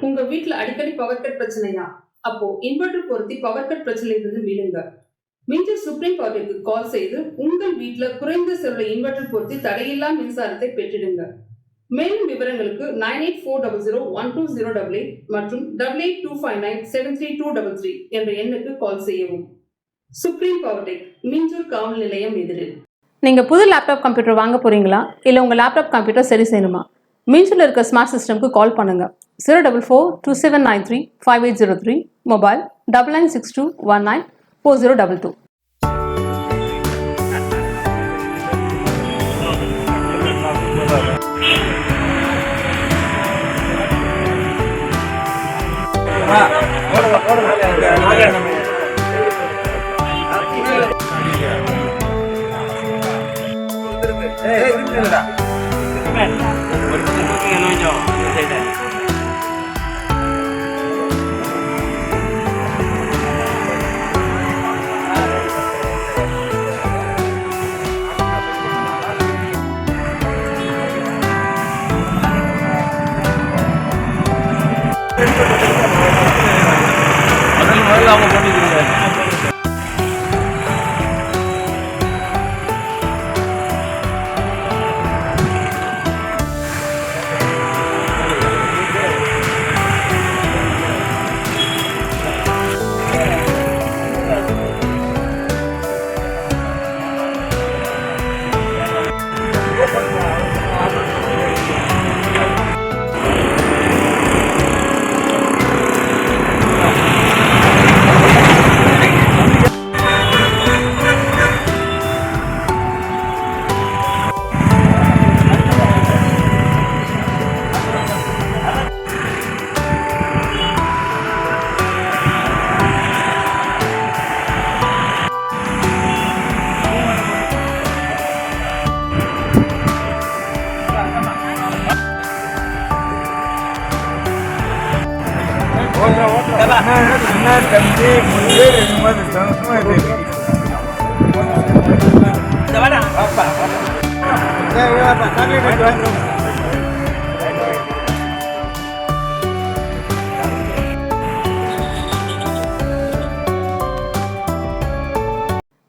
உங்க வீட்ல அடிக்கடி பவர் கட் பிரச்சனையா? அப்போ இன்வெர்டர் பொருத்தி பவர் கட் பிரச்சனையிலிருந்து மீளுங்க. மின்சூர் சுப்ரீம் பவருக்கு கால் செய்து உங்கள் வீட்ல குறைந்த செலவுல இன்வெர்டர் பொருத்தி தடையில்லா மின்சாரத்தை பெற்றிடுங்க. மேலும் விவரங்களுக்கு 9840012088 மற்றும் 8825973233 என்ற எண்ணுக்கு கால் செய்யவும். சுப்ரீம் பவர் டெக், மின்சூர் காவல் நிலையம் எதிரில். நீங்கள் புது லேப்டாப் கம்ப்யூட்டர் வாங்க போகிறீங்களா? இல்லை உங்கள் லேப்டாப் கம்ப்யூட்டர் சரி செய்யணுமா? மீன்ஸில் இருக்க ஸ்மார்ட் சிஸ்டம்க்கு கால் பண்ணுங்கள். 04427935803, மொபைல் 9962194022.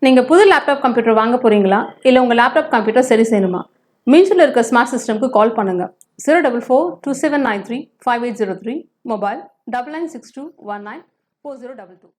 நீங்கள் புது லேப்டாப் கம்ப்யூட்டர் வாங்க போகிறீங்களா? இல்லை உங்கள் லேப்டாப் கம்ப்யூட்டர் சரி செய்யணுமா? மீன்ஸில் இருக்க ஸ்மார்ட் சிஸ்டம்க்கு கால் பண்ணுங்கள். 04427935803, மொபைல் 9962194022.